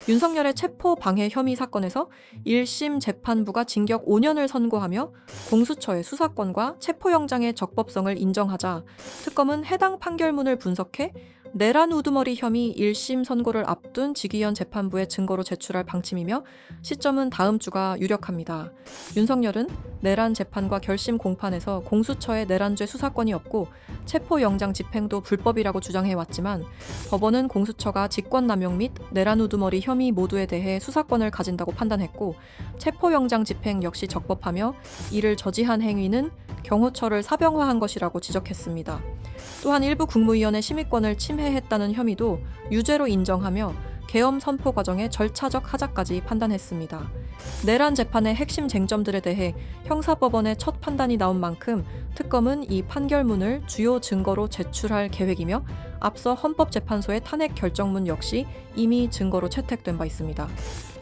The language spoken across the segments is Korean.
윤석열의 체포 방해 혐의 사건에서 1심 재판부가 징역 5년을 선고하며 공수처의 수사권과 체포영장의 적법성을 인정하자 특검은 해당 판결문을 분석해 내란 우두머리 혐의 1심 선고를 앞둔 지기현 재판부에 증거로 제출할 방침이며 시점은 다음 주가 유력합니다. 윤석열은 내란 재판과 결심 공판에서 공수처의 내란죄 수사권이 없고 체포영장 집행도 불법이라고 주장해왔지만 법원은 공수처가 직권남용 및 내란 우두머리 혐의 모두에 대해 수사권을 가진다고 판단했고 체포영장 집행 역시 적법하며 이를 저지한 행위는 경호처를 사병화한 것이라고 지적했습니다. 또한 일부 국무위원의 심의권을 침해했다는 혐의도 유죄로 인정하며 계엄 선포 과정의 절차적 하자까지 판단했습니다. 내란 재판의 핵심 쟁점들에 대해 형사법원의 첫 판단이 나온 만큼 특검은 이 판결문을 주요 증거로 제출할 계획이며 앞서 헌법재판소의 탄핵 결정문 역시 이미 증거로 채택된 바 있습니다.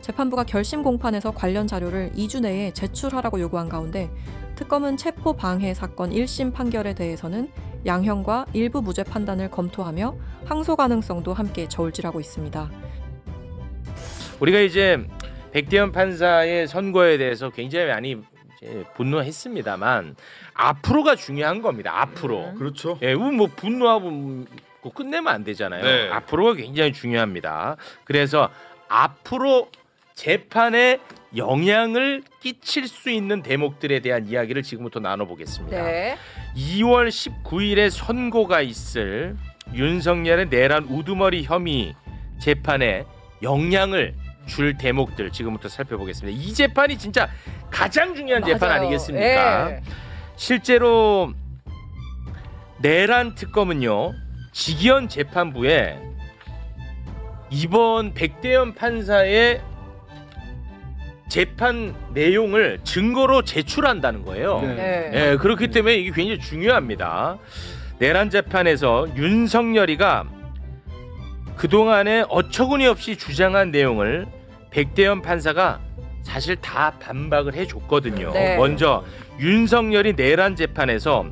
재판부가 결심 공판에서 관련 자료를 2주 내에 제출하라고 요구한 가운데 특검은 체포 방해 사건 1심 판결에 대해서는 양형과 일부 무죄 판단을 검토하며 항소 가능성도 함께 저울질하고 있습니다. 우리가 이제 백대현 판사의 선고에 대해서 굉장히 많이 이제 분노했습니다만 앞으로가 중요한 겁니다. 앞으로. 그렇죠. 예, 뭐 분노하고 뭐 끝내면 안 되잖아요. 네. 앞으로가 굉장히 중요합니다. 그래서 앞으로 재판에 영향을 끼칠 수 있는 대목들에 대한 이야기를 지금부터 나눠보겠습니다. 네. 2월 19일에 선고가 있을 윤석열의 내란 우두머리 혐의 재판에 영향을 줄 대목들 지금부터 살펴보겠습니다. 이 재판이 진짜 가장 중요한 맞아요. 재판 아니겠습니까? 예. 실제로 내란 특검은요 지기현 재판부에 이번 백대현 판사의 재판 내용을 증거로 제출한다는 거예요. 네. 예, 그렇기 때문에 이게 굉장히 중요합니다. 내란 재판에서 윤석열이가 그동안에 어처구니 없이 주장한 내용을 백대현 판사가 사실 다 반박을 해줬거든요. 네. 먼저 윤석열이 내란 재판에서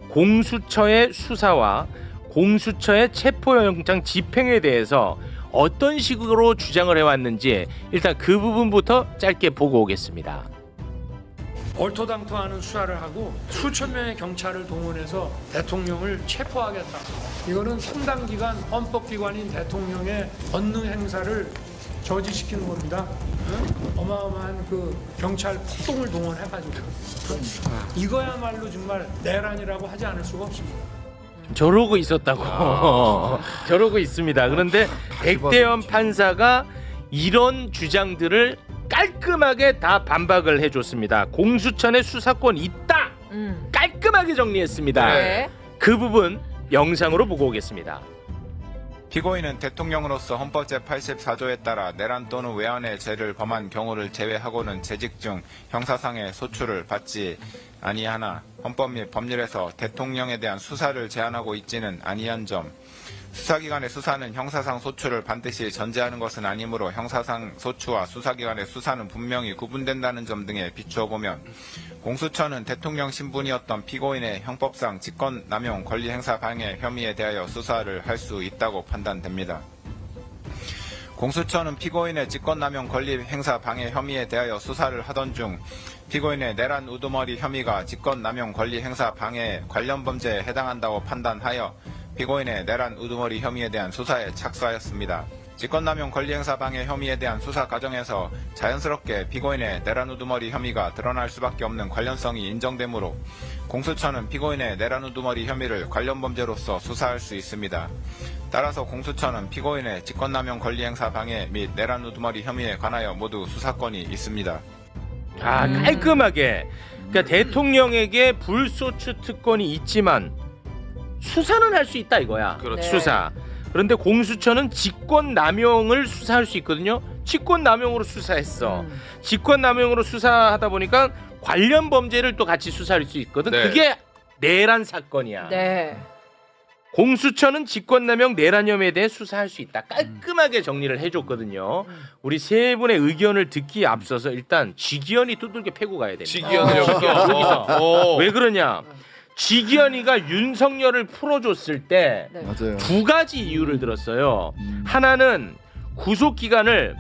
공수처의 수사와 공수처의 체포영장 집행에 대해서 어떤 식으로 주장을 해왔는지 일단 그 부분부터 짧게 보고 오겠습니다. 얼토당토하는 수사를 하고 수천 명의 경찰을 동원해서 대통령을 체포하겠다. 이거는 상당 기간 헌법기관인 대통령의 권능 행사를 저지시키는 겁니다. 응? 어마어마한 그 경찰 폭동을 동원해가지고 이거야말로 정말 내란이라고 하지 않을 수가 없습니다. 저러고 있었다고. 저러고 있습니다. 그런데 백대현 판사가 이런 주장들을 깔끔하게 다 반박을 해줬습니다. 공수처의 수사권 있다. 깔끔하게 정리했습니다. 네. 그 부분 영상으로 보고 오겠습니다. 피고인은 대통령으로서 헌법 제84조에 따라 내란 또는 외환의 죄를 범한 경우를 제외하고는 재직 중 형사상의 소출을 받지 아니하나 헌법 및 법률에서 대통령에 대한 수사를 제한하고 있지는 아니한 점, 수사기관의 수사는 형사상 소출을 반드시 전제하는 것은 아니므로 형사상 소추와 수사기관의 수사는 분명히 구분된다는 점 등에 비추어 보면 공수처는 대통령 신분이었던 피고인의 형법상 직권남용 권리행사 방해 혐의에 대하여 수사를 할 수 있다고 판단됩니다. 공수처는 피고인의 직권남용 권리행사 방해 혐의에 대하여 수사를 하던 중 피고인의 내란 우두머리 혐의가 직권남용 권리행사 방해 관련 범죄에 해당한다고 판단하여 피고인의 내란 우두머리 혐의에 대한 수사에 착수하였습니다. 직권남용 권리행사 방해 혐의에 대한 수사 과정에서 자연스럽게 피고인의 내란 우두머리 혐의가 드러날 수밖에 없는 관련성이 인정되므로 공수처는 피고인의 내란 우두머리 혐의를 관련 범죄로서 수사할 수 있습니다. 따라서 공수처는 피고인의 직권남용 권리행사 방해 및 내란 우두머리 혐의에 관하여 모두 수사권이 있습니다. 깔끔하게. 그러니까 대통령에게 불소추 특권이 있지만 수사는 할 수 있다 이거야. 그렇죠. 네. 수사. 그런데 공수처는 직권남용을 수사할 수 있거든요. 직권남용으로 수사했어. 직권남용으로 수사하다 보니까 관련 범죄를 또 같이 수사할 수 있거든. 네. 그게 내란 사건이야. 네. 공수처는 직권남용 내란 혐의에 대해 수사할 수 있다. 깔끔하게 정리를 해줬거든요. 우리 세 분의 의견을 듣기에 앞서서 일단 지기현이 두들겨 패고 가야 됩니다. 지기현을 여기서. 왜 그러냐? 지기현이가 윤석열을 풀어줬을 때 네. 맞아요. 두 가지 이유를 들었어요. 하나는 구속 기간을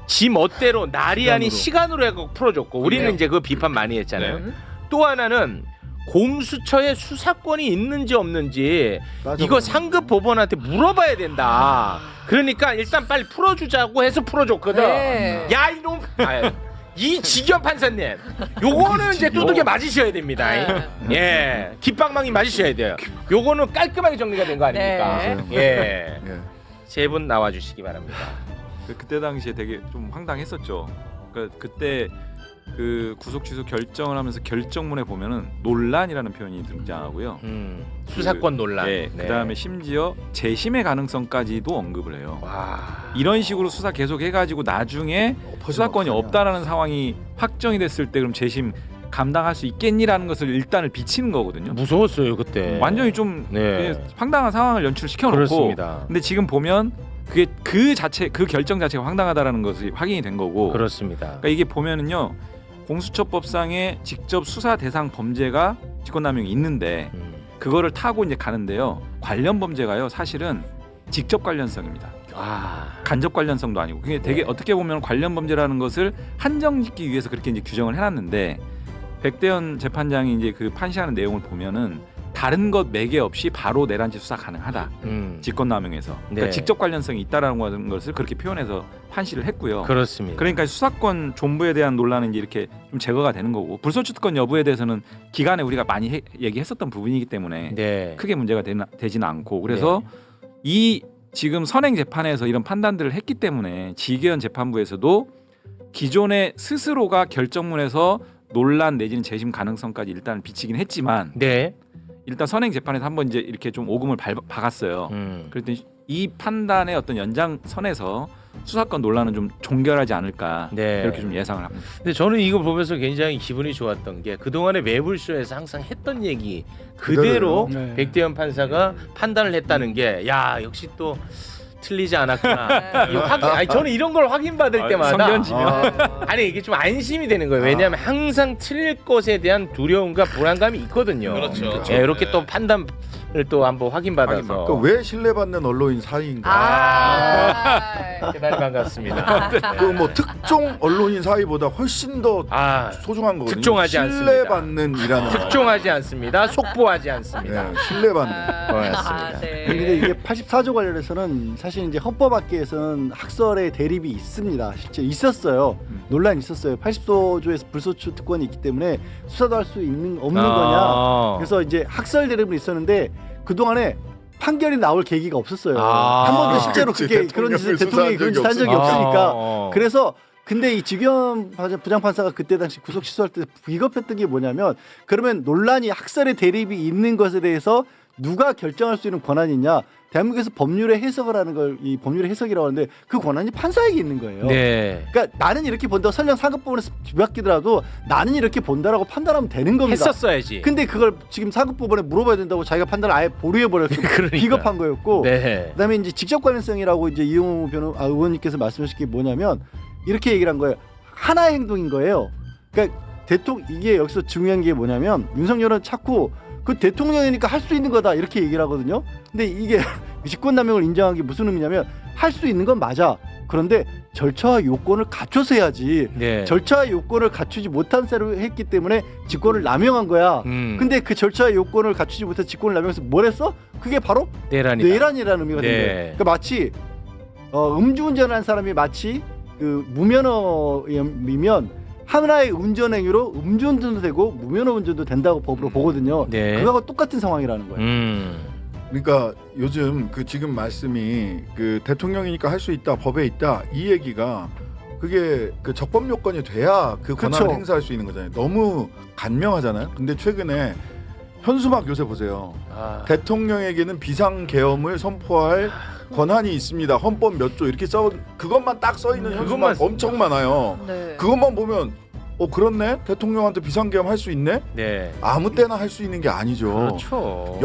지 멋대로 날이 아닌 시간으로 해서 풀어줬고 우리는 네. 이제 그 비판 많이 했잖아요. 네. 또 하나는 공수처에 수사권이 있는지 없는지 이거 상급 법원한테 물어봐야 된다. 그러니까 일단 빨리 풀어주자고 해서 풀어줬거든. 네. 야 이놈, 이 직연 판사님, 요거는 이제 두들겨 맞으셔야 됩니다. 예, 깃방망이 맞으셔야 돼요. 요거는 깔끔하게 정리가 된 거 아닙니까? 네. 예, 예. 세 분 나와주시기 바랍니다. 그때 당시에 되게 좀 황당했었죠. 그때 그 구속 취소 결정을 하면서 결정문에 보면은 논란이라는 표현이 등장하고요. 수사권 논란. 네, 그다음에 심지어 재심의 가능성까지도 언급을 해요. 와, 이런 식으로 수사 계속 해가지고 나중에 수사권이 없다라는 상황이 확정이 됐을 때 그럼 재심 감당할 수 있겠니라는 것을 일단을 비치는 거거든요. 무서웠어요 그때. 완전히 좀 네. 황당한 상황을 연출시켜 놓고. 그렇습니다. 근데 지금 보면 그게 그 결정 자체가 황당하다라는 것이 확인이 된 거고. 그렇습니다. 그러니까 이게 보면은요 공수처법상에 직접 수사 대상 범죄가 직권남용이 있는데 그거를 타고 이제 가는데요 관련 범죄가요 사실은 직접 관련성입니다. 간접 관련성도 아니고 그게 되게 어떻게 보면 관련 범죄라는 것을 한정짓기 위해서 그렇게 이제 규정을 해놨는데 백대현 재판장이 이제 그 판시하는 내용을 보면은 다른 것 매개 없이 바로 내란죄 수사 가능하다. 직권남용에서 그러니까 네. 직접 관련성이 있다라는 것을 그렇게 표현해서 판시를 했고요. 그렇습니다. 그러니까 수사권 존부에 대한 논란은 이제 이렇게 좀 제거가 되는 거고 불소추 특권 여부에 대해서는 기간에 우리가 많이 얘기했었던 부분이기 때문에 네. 크게 문제가 되지는 않고 그래서 이 지금 선행 재판에서 이런 판단들을 했기 때문에 지계현 재판부에서도 기존에 스스로가 결정문에서 논란 내지는 재심 가능성까지 일단 비치긴 했지만 네. 일단 선행 재판에서 한번 이제 이렇게 좀 오금을 박았어요. 그랬더니 이 판단의 어떤 연장선에서 수사권 논란은 좀 종결하지 않을까 네. 이렇게 좀 예상을 합니다. 근데 저는 이거 보면서 굉장히 기분이 좋았던 게 그동안에 매불쇼에서 항상 했던 얘기 그대로 네. 백대현 판사가 판단을 했다는 게 야 역시 또 틀리지 않았구나. 아니, 저는 이런 걸 확인받을 때마다 성견지명. 아니 이게 좀 안심이 되는 거예요. 왜냐하면 항상 틀릴 것에 대한 두려움과 불안감이 있거든요. 그렇죠. 예, 이렇게 또 판단을 또 한번 확인받아서. 어. 왜 신뢰받는 언론인 사이인가? 대단히 반갑습니다. 그 뭐 특종 언론인 사이보다 훨씬 더 아, 소중한 거거든요. 특종하지 않습니다. 신뢰받는 이라는 특종하지 않습니다. 속보하지 않습니다. 네, 신뢰받는. 고맙습니다. 근데 이게 84조 관련해서는 사실 이제 헌법학계에서는 학설의 대립이 있습니다. 실제 있었어요. 논란이 있었어요. 80조에서 불소추 특권이 있기 때문에 수사도 할 수 있는 없는 거냐. 그래서 이제 학설 대립은 있었는데 그 동안에 판결이 나올 계기가 없었어요. 한 번도 실제로 그치, 그게 그런 짓을 대통령이 그런 짓 한 적이 없으니까. 그래서 근데 이 지기현 부장판사가 그때 당시 구속 취소할 때 비겁했던 게 뭐냐면 그러면 논란이 학설의 대립이 있는 것에 대해서 누가 결정할 수 있는 권한이 있냐? 대한민국에서 법률의 해석을 하는 걸 이 법률의 해석이라고 하는데 그 권한이 판사에게 있는 거예요. 네. 그러니까 나는 이렇게 본다. 설령 상급법원에서 뒤바뀌더라도 나는 이렇게 본다라고 판단하면 되는 겁니다. 했었어야지. 근데 그걸 지금 상급법원에 물어봐야 된다고 자기가 판단을 아예 보류해 버렸고 그러니까. 비겁한 거였고. 네. 그다음에 이제 직접 관련성이라고 이제 이용우 의원님께서 말씀하신 게 뭐냐면 이렇게 얘기를 한 거예요. 하나의 행동인 거예요. 그러니까 이게 여기서 중요한 게 뭐냐면 윤석열은 자꾸 그 대통령이니까 할 수 있는 거다 이렇게 얘기를 하거든요. 근데 이게 직권남용을 인정한 게 무슨 의미냐면 할 수 있는 건 맞아. 그런데 절차와 요건을 갖춰서 해야지. 네. 절차와 요건을 갖추지 못한 채로 했기 때문에 직권을 남용한 거야. 근데 그 절차와 요건을 갖추지 못한 직권을 남용해서 뭘 했어? 그게 바로 내란이다. 내란이라는 의미가 된 네. 거예요. 그러니까 마치 음주운전한 사람이 마치 그 무면허이면 하나의 운전행위로 음주운전도 되고 무면허 운전도 된다고 법으로 보거든요. 네. 그거하고 똑같은 상황이라는 거예요. 그러니까 요즘 그 지금 말씀이 그 대통령이니까 할 수 있다, 법에 있다 이 얘기가 그게 그 적법 요건이 돼야 그 권한을 그쵸. 행사할 수 있는 거잖아요. 너무 간명하잖아요. 근데 최근에 현수막 요새 보세요. 대통령에게는 비상계엄을 선포할 권한이 있습니다. 헌법 몇 조 이렇게 써 그것만 딱 써 있는 현수막 엄청 많아요. 네. 그것만 보면 그렇네 대통령한테 비상계엄 할 수 있네 네. 아무 때나 할 수 있는 게 아니죠. 그렇죠.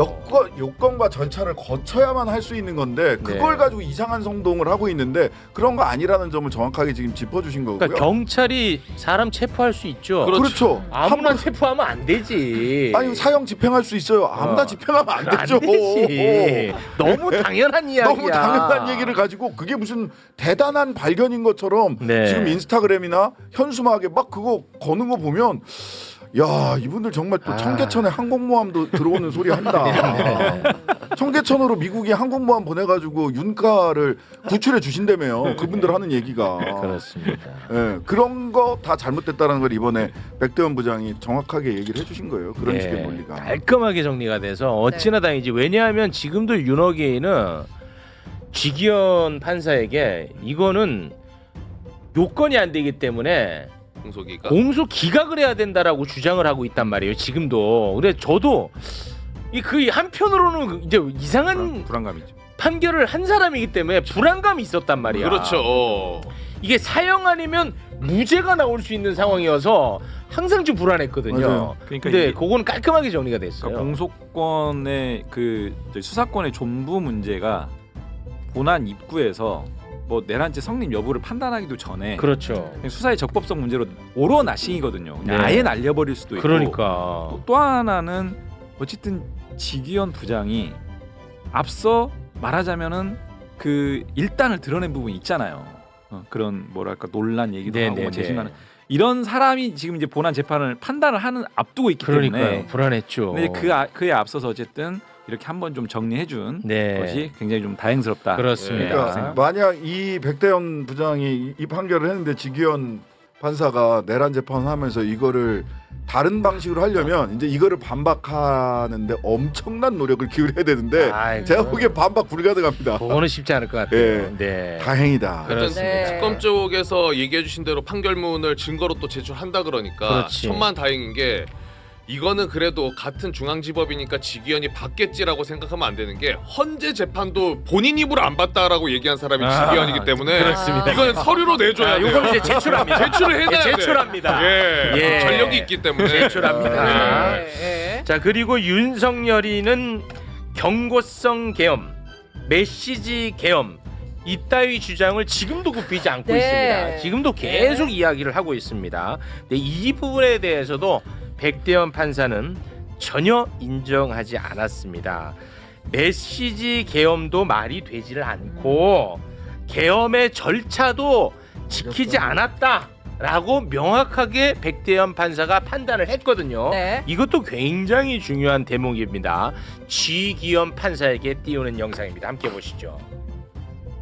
요건과 절차를 거쳐야만 할 수 있는 건데 그걸 네. 가지고 이상한 성동을 하고 있는데 그런 거 아니라는 점을 정확하게 지금 짚어주신 거고요. 그러니까 경찰이 사람 체포할 수 있죠. 그렇죠. 아무나 한 번- 체포하면 안 되지. 아니 사형 집행할 수 있어요. 아무나 집행하면 안 되죠. 되지. 너무 당연한 이야기야. 너무 당연한 얘기를 가지고 그게 무슨 대단한 발견인 것처럼 네. 지금 인스타그램이나 현수막에 막 그거 거는 거 보면 야 이분들 정말 또 청계천에 항공모함도 들어오는 소리 한다. 청계천으로 미국이 항공모함 보내가지고 윤가를 구출해 주신다며요. 그분들 하는 얘기가. 그렇습니다. 예, 그런 거 다 잘못됐다는 걸 이번에 백대원 부장이 정확하게 얘기를 해주신 거예요. 그런 네. 식의 논리가. 깔끔하게 정리가 돼서 어찌나 다행이지. 왜냐하면 지금도 윤호계는 지기현 판사에게 이거는 요건이 안 되기 때문에 공소기가 공소 기각을 해야 된다라고 주장을 하고 있단 말이에요. 지금도. 근데 저도 그 한편으로는 이제 이상한 불안감이죠. 판결을 한 사람이기 때문에 불안감이 있었단 말이야. 그렇죠. 이게 사형 아니면 무죄가 나올 수 있는 상황이어서 항상 좀 불안했거든요. 맞아요. 그러니까 근데 이게- 그거는 깔끔하게 정리가 됐어요. 그러니까 공소권의 수사권의 존부 문제가 본안 입구에서 뭐 내란죄 성립 여부를 판단하기도 전에 그렇죠. 그냥 수사의 적법성 문제로 오로 나싱이거든요. 그냥 네. 아예 날려버릴 수도 있고. 그러니까 또 하나는 어쨌든 지기현 부장이 앞서 말하자면은 그 일단을 드러낸 부분이 있잖아요. 그런 뭐랄까 논란 얘기도 하고 뭐 재심하는 이런 사람이 지금 이제 본안 재판을 판단을 하는 앞두고 있기 그러니까요. 때문에 불안했죠. 근데 그에 앞서서 어쨌든 이렇게 한번 좀 정리해준 네. 것이 굉장히 좀 다행스럽다. 그렇습니다. 그러니까 만약 이 백대현 부장이 이 판결을 했는데 지기현 판사가 내란 재판하면서 이거를 다른 방식으로 하려면 이제 이거를 반박하는데 엄청난 노력을 기울여야 되는데 아이고. 제가 보기엔 반박 불가능합니다. 그거는 쉽지 않을 것 같아요. 예. 네. 다행이다. 그렇습니다. 하여튼 특검 쪽에서 얘기해 주신 대로 판결문을 증거로 또 제출한다 그러니까 그렇지. 천만 다행인 게 이거는 그래도 같은 중앙지법이니까 지기현이 받겠지라고 생각하면 안 되는 게 헌재 재판도 본인 입으로 안 봤다라고 얘기한 사람이 지기현이기 때문에 그렇습니다. 이거는 서류로 내줘야 돼요. 요건 이제 제출합니다. 제출을 해놔야 돼. 제출합니다. 예. 예. 전력이 있기 때문에 제출합니다. 예. 자, 그리고 윤석열이는 경고성 계엄, 메시지 계엄 이따위 주장을 지금도 굽히지 않고 네. 있습니다. 지금도 계속 이야기를 하고 있습니다. 근데 이 부분에 대해서도 백대현 판사는 전혀 인정하지 않았습니다. 메시지 계엄도 말이 되지를 않고 계엄의 절차도 지키지 않았다라고 명확하게 백대현 판사가 판단을 했거든요. 네. 이것도 굉장히 중요한 대목입니다. 지기현 판사에게 띄우는 영상입니다. 함께 보시죠.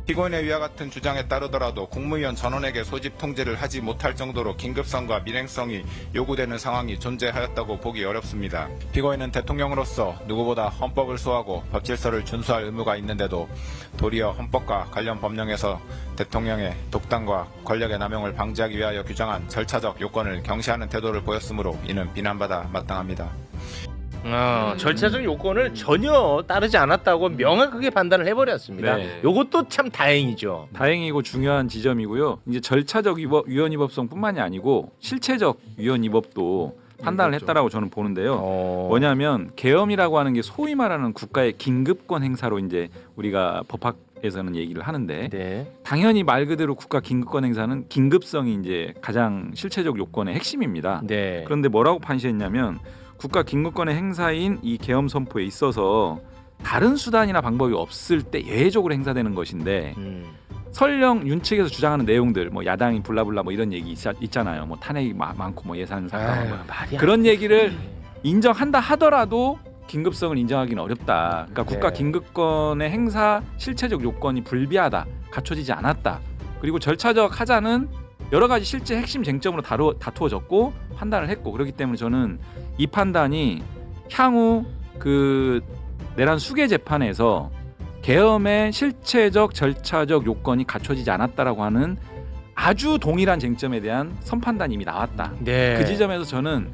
피고인의 위와 같은 주장에 따르더라도 국무위원 전원에게 소집 통지를 하지 못할 정도로 긴급성과 밀행성이 요구되는 상황이 존재하였다고 보기 어렵습니다. 피고인은 대통령으로서 누구보다 헌법을 수호하고 법질서를 준수할 의무가 있는데도 도리어 헌법과 관련 법령에서 대통령의 독단과 권력의 남용을 방지하기 위하여 규정한 절차적 요건을 경시하는 태도를 보였으므로 이는 비난받아 마땅합니다. 절차적 요건을 전혀 따르지 않았다고 명확하게 판단을 해버렸습니다. 네. 요것도 참 다행이죠. 다행이고 중요한 지점이고요. 이제 절차적 위헌 위법성뿐만이 아니고 실체적 위헌 위법도 판단을 했다라고 저는 보는데요. 뭐냐면 계엄이라고 하는 게 소위 말하는 국가의 긴급권 행사로 이제 우리가 법학에서는 얘기를 하는데 네. 당연히 말 그대로 국가 긴급권 행사는 긴급성이 이제 가장 실체적 요건의 핵심입니다. 네. 그런데 뭐라고 판시했냐면 국가 긴급권의 행사인 이 계엄 선포에 있어서 다른 수단이나 방법이 없을 때 예외적으로 행사되는 것인데 설령 윤 측에서 주장하는 내용들 뭐 야당이 블라블라 뭐 이런 얘기 있잖아요. 뭐 탄핵이 많고 뭐 예산 삭감 뭐 말이 그런 얘기를 인정한다 하더라도 긴급성을 인정하기는 어렵다. 그러니까 국가 네. 긴급권의 행사 실체적 요건이 불비하다, 갖춰지지 않았다. 그리고 절차적 하자는 여러 가지 실제 핵심 쟁점으로 다투어졌고 판단을 했고 그렇기 때문에 저는 이 판단이 향후 그 내란 수계 재판에서 계엄의 실체적 절차적 요건이 갖춰지지 않았다라고 하는 아주 동일한 쟁점에 대한 선판단이 이미 나왔다. 네. 그 지점에서 저는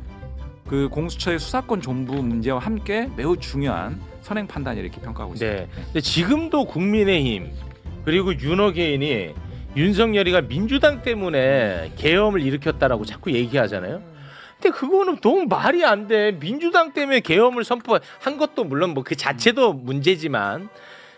그 공수처의 수사권 존부 문제와 함께 매우 중요한 선행 판단이 이렇게 평가하고 있습니다. 네. 근데 지금도 국민의힘 그리고 윤호개인이 윤석열이가 민주당 때문에 계엄을 일으켰다라고 자꾸 얘기하잖아요. 근데 그거는 너무 말이 안 돼. 민주당 때문에 계엄을 선포한 것도 물론 뭐 그 자체도 문제지만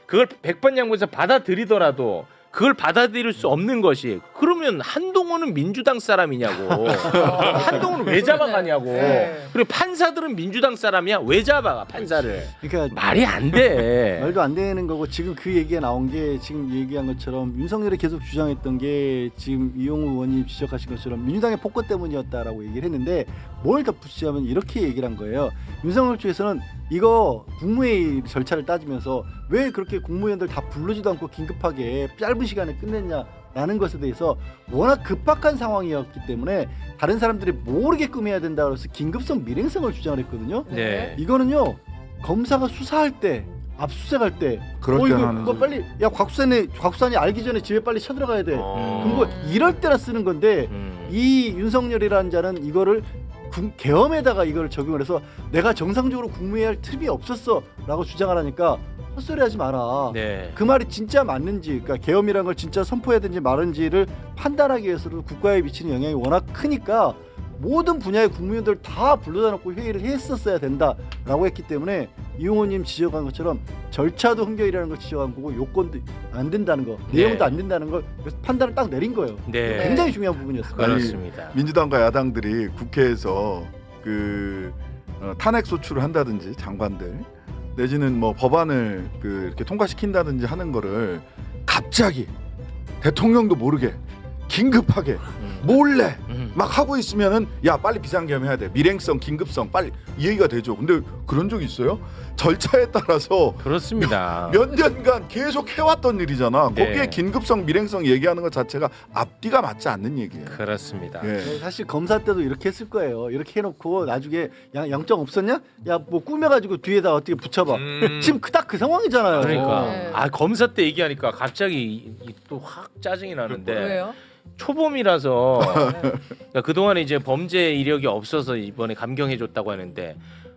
그걸 백번양보에서 받아들이더라도 그걸 받아들일 수 없는 것이 그러면 한동훈은 민주당 사람이냐고. 한동훈은 왜 잡아가냐고. 네. 그리고 판사들은 민주당 사람이야. 왜 잡아가 판사를. 그러니까 말이 안 돼. 말도 안 되는 거고 지금 그 얘기가 나온 게 지금 얘기한 것처럼 윤석열이 계속 주장했던 게 지금 이용우 의원님 지적하신 것처럼 민주당의 폭거 때문이었다라고 얘기를 했는데 뭘 덧붙이자면 이렇게 얘기를 한 거예요. 윤석열 쪽에서는 이거 국무회의 절차를 따지면서 왜 그렇게 국무위원들 다 부르지도 않고 긴급하게 짧은 시간에 끝냈냐라는 것에 대해서 워낙 급박한 상황이었기 때문에 다른 사람들이 모르게끔 해야 된다 그래서 긴급성 밀행성을 주장을 했거든요. 네. 이거는요 검사가 수사할 때 압수수색할 때 그럴 때는 하는 그거 소리. 빨리 야 곽수산이 알기 전에 집에 빨리 쳐들어가야 돼. 그거 이럴 때나 쓰는 건데 이 윤석열이라는 자는 이거를 계엄에다가 이걸 적용을 해서 내가 정상적으로 국무회의할 틈이 없었어라고 주장을 하니까 헛소리하지 마라. 네. 그 말이 진짜 맞는지, 그러니까 계엄이라는 걸 진짜 선포해야 되는지 말은지를 판단하기 위해서는 국가에 미치는 영향이 워낙 크니까 모든 분야의 국무위원들 다 불러다 놓고 회의를 했었어야 된다라고 했기 때문에 이용호님 지적한 것처럼 절차도 흥결이라는 걸 지적한 거고 요건도 안 된다는 거, 내용도 안 된다는 걸 그래서 판단을 딱 내린 거예요. 네. 굉장히 중요한 부분이었어요. 그렇습니다. 민주당과 야당들이 국회에서 그 탄핵 소추를 한다든지 장관들 내지는 뭐 법안을 그 이렇게 통과시킨다든지 하는 거를 갑자기 대통령도 모르게 긴급하게 몰래 막 하고 있으면은 야 빨리 비상계엄 해야 돼, 밀행성 긴급성 빨리 이 얘기가 되죠. 근데 그런 적이 있어요? 절차에 따라서 그렇습니다. 몇 년간 계속 해왔던 일이잖아. 네. 거기에 긴급성 밀행성 얘기하는 것 자체가 앞뒤가 맞지 않는 얘기예요. 그렇습니다. 예. 네, 사실 검사 때도 이렇게 했을 거예요. 이렇게 해놓고 나중에 양정 없었냐? 야 뭐 꾸며가지고 뒤에다 어떻게 붙여봐. 지금 딱 그 상황이잖아요. 그러니까 네. 아 검사 때 얘기하니까 갑자기 또 확 짜증이 나는데 왜요? 초범이라서 그러니까 그동안에 이제 범죄 이력이 없어서 이번에 감경해줬다고 하는데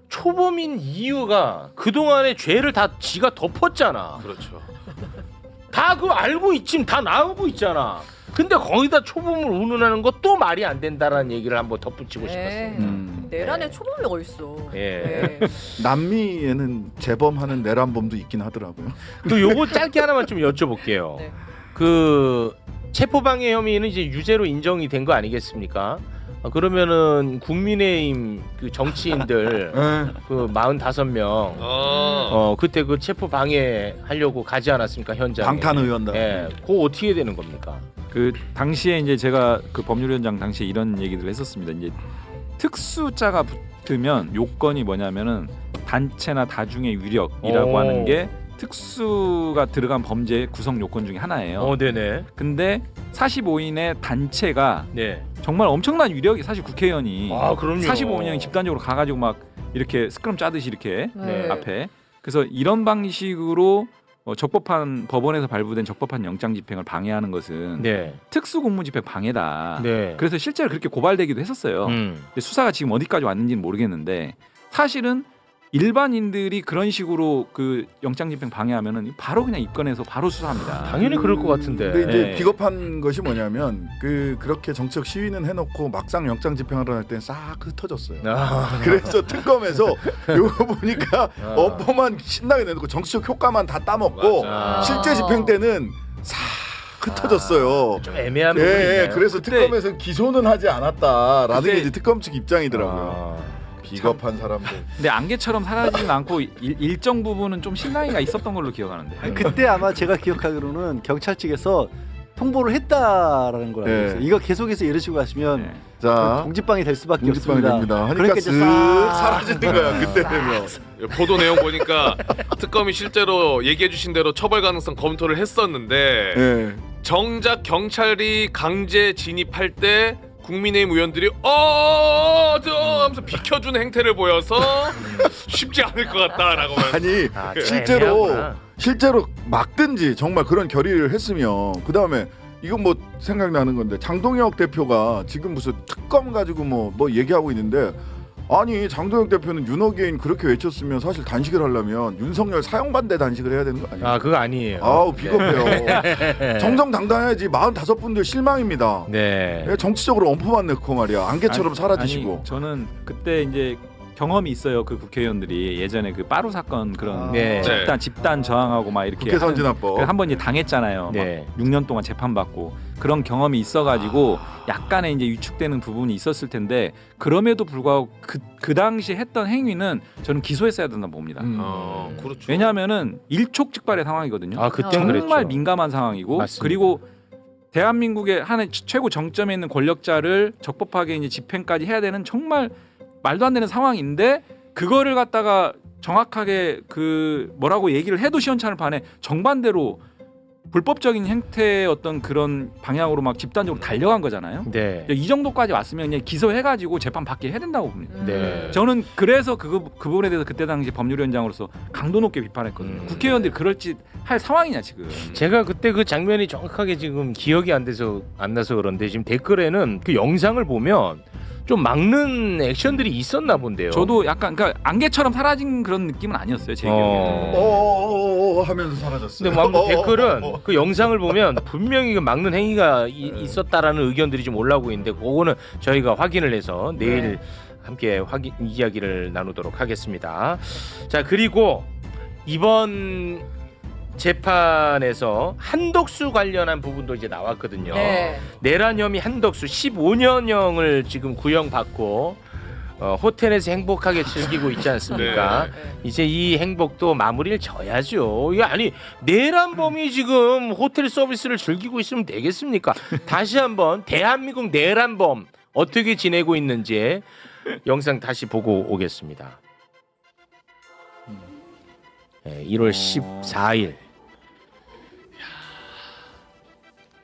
초범인 이유가 그동안의 죄를 다 지가 덮었잖아. 그렇죠. 다 그거 알고 있지, 다 나오고 있잖아. 근데 거기다 초범을 운운하는 거 또 말이 안 된다라는 얘기를 한번 덧붙이고 싶었습니다. 내란에 초범이 어딨어. 예. 네. 남미에는 재범하는 내란범도 있긴 하더라고요. 그 요거 짧게 하나만 좀 여쭤볼게요. 네. 그 체포방해 혐의는 이제 유죄로 인정이 된 거 아니겠습니까? 그러면은 국민의힘 그 정치인들 그 45명 그때 그 체포 방해 하려고 가지 않았습니까 현장에? 방탄 의원단. 예, 그거 어떻게 되는 겁니까? 그 당시에 이제 제가 그 법률위원장 당시에 이런 얘기를 했었습니다. 이제 특수자가 붙으면 요건이 뭐냐면은 단체나 다중의 위력이라고 오. 하는 게 특수가 들어간 범죄의 구성 요건 중에 하나예요. 네네. 근데 45인의 단체가 네. 정말 엄청난 위력이 사실 국회의원이 아, 그럼요. 45명이 집단적으로 가가지고 막 이렇게 스크럼 짜듯이 이렇게 네. 앞에 그래서 이런 방식으로 적법한 법원에서 발부된 적법한 영장 집행을 방해하는 것은 네. 특수공무집행 방해다. 네. 그래서 실제로 그렇게 고발되기도 했었어요. 근데 수사가 지금 어디까지 왔는지는 모르겠는데 사실은 일반인들이 그런 식으로 그 영장 집행 방해하면은 바로 그냥 입건해서 바로 수사합니다. 당연히 그럴 것 같은데. 근데 이제 네. 비겁한 것이 뭐냐면 그렇게 정치적 시위는 해놓고 막상 영장 집행하러 할 땐 싹 흩어졌어요. 아. 그래서 특검에서 이거 보니까 업보만 신나게 내놓고 정치적 효과만 다 따먹고 맞아. 실제 집행 때는 싹 흩어졌어요. 좀 애매한 부분이 있네요. 예, 그래서 그때- 특검에서 기소는 하지 않았다라는 그때- 게 이제 특검 측 입장이더라고요. 비겁한 사람들. 근데 안개처럼 사라지진 않고 일정 부분은 좀 실랑이가 있었던 걸로 기억하는데. 그때 아마 제가 기억하기로는 경찰 측에서 통보를 했다라는 걸 알고 있어요. 네. 이거 계속해서 이런 식으로 가시면 네. 자, 공직방이 될 수밖에 공직방이 없습니다. 됩니다. 하니까 그러니까 이제 쓱 싹 사라지는 거야 그때 되면. 보도 내용 보니까 특검이 실제로 얘기해주신 대로 처벌 가능성 검토를 했었는데 예. 정작 경찰이 강제 진입할 때 국민의힘 의원들이 하면서 비켜주는 행태를 보여서 쉽지 않을 것 같다라고 아니 아, 좀 실제로 애매하구나. 실제로 막든지 정말 그런 결의를 했으면 그 다음에 이건 뭐 생각나는 건데 장동혁 대표가 지금 무슨 특검 가지고 뭐 얘기하고 있는데 아니 장도영 대표는 윤어게인 그렇게 외쳤으면 사실 단식을 하려면 윤석열 사형반대 단식을 해야 되는 거 아니에요? 아 그거 아니에요. 아우 비겁해요. 정정당당해야지. 45분들 실망입니다. 네. 정치적으로 엄포만 넣고 말이야. 안개처럼 사라지시고. 아니, 저는 그때 이제 경험이 있어요. 그 국회의원들이 예전에 그 빠루 사건 그런 네. 집단 저항하고 막 이렇게 국회 선진화법. 한번 이제 당했잖아요. 네. 막 6년 동안 재판받고 그런 경험이 있어가지고 약간의 이제 위축되는 부분이 있었을 텐데 그럼에도 불구하고 그 당시 했던 행위는 저는 기소했어야 된다 봅니다. 그렇죠. 왜냐하면은 일촉즉발의 상황이거든요. 아 그때 정말 그랬죠. 민감한 상황이고 맞습니다. 그리고 대한민국의 하나의 최고 정점에 있는 권력자를 적법하게 이제 집행까지 해야 되는 정말 말도 안 되는 상황인데 그거를 갖다가 정확하게 그 뭐라고 얘기를 해도 시원찮을 판에 정반대로 불법적인 형태의 어떤 그런 방향으로 막 집단적으로 달려간 거잖아요. 네. 이 정도까지 왔으면 그냥 기소해가지고 재판 받게 해야 된다고 봅니다. 네. 저는 그래서 그 부분에 대해서 그때 당시 법률위원장으로서 강도 높게 비판했거든요. 국회의원들이 그럴 짓 할 상황이냐 지금. 제가 그때 그 장면이 정확하게 지금 기억이 안 나서 그런데 지금 댓글에는 그 영상을 보면 좀 막는 액션들이 있었나 본데요. 저도 약간 그러니까 안개처럼 사라진 그런 느낌은 아니었어요 제 기억에는. 하면서 사라졌어요. 근데 막 댓글은 그 영상을 보면 분명히 그 막는 행위가 있었다라는 의견들이 좀 올라오고 있는데 그거는 저희가 확인을 해서 내일 함께 이야기를 나누도록 하겠습니다. 자 그리고 이번 재판에서 한덕수 관련한 부분도 이제 나왔거든요. 네. 내란 혐의 한덕수 15년형을 지금 구형받고 호텔에서 행복하게 즐기고 있지 않습니까? 이제 이 행복도 마무리를 져야죠. 이게 아니 내란범이 지금 호텔 서비스를 즐기고 있으면 되겠습니까? 다시 한번 대한민국 내란범 어떻게 지내고 있는지 영상 다시 보고 오겠습니다. 1월 14일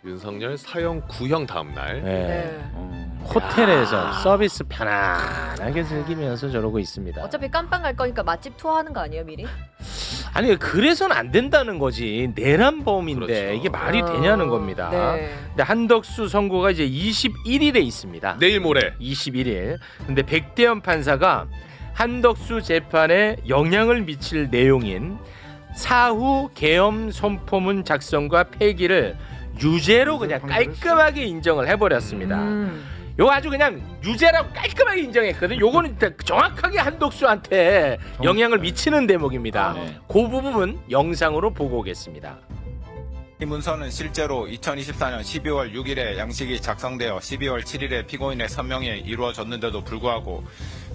윤석열 사형 구형 다음 날. 호텔에서 서비스 편안하게 즐기면서 저러고 있습니다. 어차피 깜빵 갈 거니까 맛집 투어하는 거 아니에요 미리? 아니 그래서는 안 된다는 거지. 내란범인데 그렇죠. 이게 말이 되냐는 겁니다. 네. 근데 한덕수 선고가 이제 21일에 있습니다. 내일 모레. 21일. 근데 백대현 판사가 한덕수 재판에 영향을 미칠 내용인 사후 계엄 선포문 작성과 폐기를 유죄로 그냥 깔끔하게 인정을 해버렸습니다. 요거 아주 그냥 유죄라고 깔끔하게 인정했거든. 요거는 정확하게 한덕수한테 영향을 미치는 대목입니다. 그 부분 영상으로 보고 오겠습니다. 이 문서는 실제로 2024년 12월 6일에 양식이 작성되어 12월 7일에 피고인의 서명이 이루어졌는데도 불구하고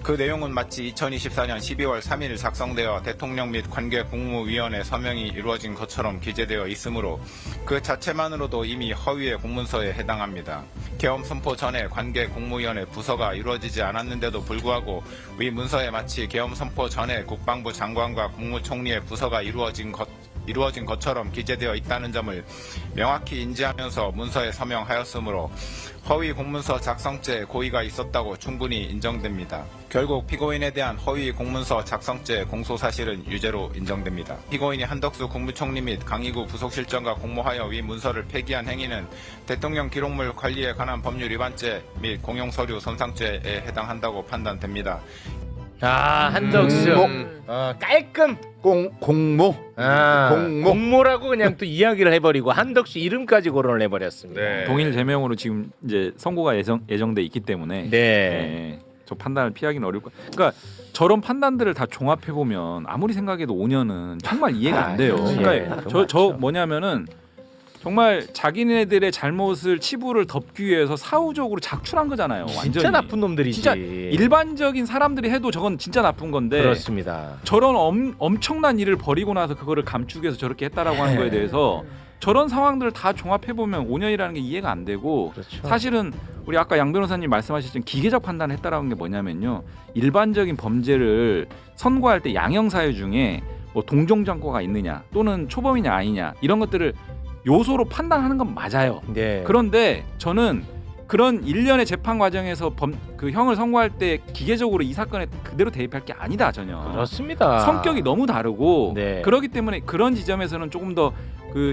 그 내용은 마치 2024년 12월 3일 작성되어 대통령 및 관계 국무위원회 서명이 이루어진 것처럼 기재되어 있으므로 그 자체만으로도 이미 허위의 공문서에 해당합니다. 계엄 선포 전에 관계 국무위원회 부서가 이루어지지 않았는데도 불구하고 위 문서에 마치 계엄 선포 전에 국방부 장관과 국무총리의 부서가 이루어진 것처럼 기재되어 있다는 점을 명확히 인지하면서 문서에 서명하였으므로 허위 공문서 작성죄 고의가 있었다고 충분히 인정됩니다. 결국 피고인에 대한 허위 공문서 작성죄 공소사실은 유죄로 인정됩니다. 피고인이 한덕수 국무총리 및 강희구 부속실장과 공모하여 위 문서를 폐기한 행위는 대통령 기록물 관리에 관한 법률 위반죄 및 공용서류 손상죄에 해당한다고 판단됩니다. 아 한덕수 깔끔 공모. 공모라고 그냥 또 이야기를 해버리고 한덕수 이름까지 거론을 해버렸습니다. 네. 동일 제명으로 지금 이제 선고가 예정돼 있기 때문에 네. 저 판단을 피하기는 어려울 거. 그러니까 저런 판단들을 다 종합해 보면 아무리 생각해도 5년은 정말 이해가 안 돼요. 그러니까 저 뭐냐면은 정말 자기네들의 잘못을 치부를 덮기 위해서 사후적으로 작출한 거잖아요. 완전히. 진짜 나쁜 놈들이지. 진짜 일반적인 사람들이 해도 저건 진짜 나쁜 건데 그렇습니다. 저런 엄청난 일을 벌이고 나서 그거를 감추기 위해서 저렇게 했다라고 하는 거에 대해서 저런 상황들을 다 종합해 보면 5년이라는 게 이해가 안 되고 그렇죠. 사실은 우리 아까 양 변호사님 말씀하셨지만 기계적 판단을 했다라는 게 뭐냐면요. 일반적인 범죄를 선고할 때 양형 사유 중에 뭐 동종전과가 있느냐 또는 초범이냐 아니냐 이런 것들을 요소로 판단하는 건 맞아요. 네. 그런데 저는 그런 일련의 재판 과정에서 그 형을 선고할 때 기계적으로 이 사건에 그대로 대입할 게 아니다 전혀. 그렇습니다. 성격이 너무 다르고 네. 그렇기 때문에 그런 지점에서는 조금 더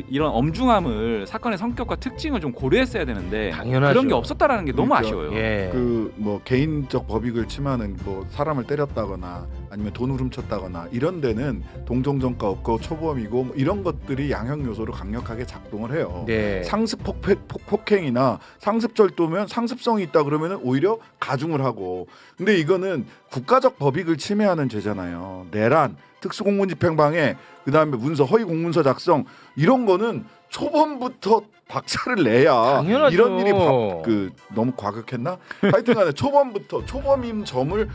이런 엄중함을 사건의 성격과 특징을 좀 고려했어야 되는데 당연하죠. 그런 게 없었다라는 게 너무 그러니까 아쉬워요. 예. 그 뭐 개인적 법익을 침하는 뭐 사람을 때렸다거나 아니면 돈을 훔쳤다거나 이런 데는 동정정가 없고 초범이고 뭐 이런 것들이 양형 요소로 강력하게 작동을 해요. 네. 상습 폭행이나 상습절도면 상습성이 있다 그러면 오히려 가중을 하고, 근데 이거는 국가적 법익을 침해하는 죄잖아요. 내란, 특수공무집행방해, 그다음에 문서 허위 공문서 작성 이런 거는 초범부터 박차를 내야 당연하죠. 이런 일이 너무 과격했나? 하여튼간에 초범부터 초범인 점을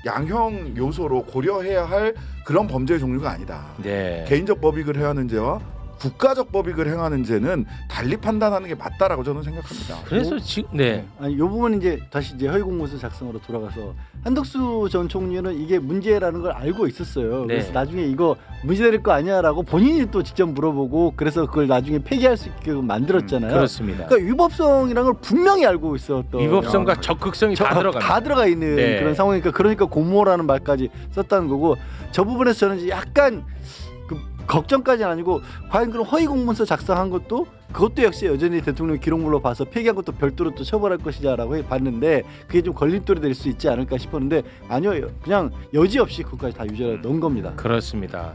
양형 요소로 고려해야 할 그런 범죄의 종류가 아니다. 네. 개인적 법익을 행하는 죄와 국가적 법익을 행하는 죄는 달리 판단하는 게 맞다라고 저는 생각합니다. 그래서 지금 네. 아니, 요 부분은 이제 다시 이제 허위공문서 작성으로 돌아가서 한덕수 전 총리는 이게 문제라는 걸 알고 있었어요. 네. 그래서 나중에 이거 문제될 거 아니야라고 본인이 또 직접 물어보고 그래서 그걸 나중에 폐기할 수 있게 만들었잖아요. 그렇습니다. 그러니까 위법성이라는 걸 분명히 알고 있었던 위법성과 적극성이 다 들어갑니다. 다 들어가 있는 네. 그런 상황이니까 그러니까 고모라는 말까지 썼다는 거고, 저 부분에서 저는 이제 약간 그 걱정까지는 아니고 과연 그런 허위 공문서 작성한 것도 그것도 역시 여전히 대통령 기록물로 봐서 폐기한 것도 별도로 또 처벌할 것이냐라고 봤는데 그게 좀 걸림돌이 될 수 있지 않을까 싶었는데 아니요, 그냥 여지없이 그것까지 다 유죄를 넣은 겁니다. 그렇습니다.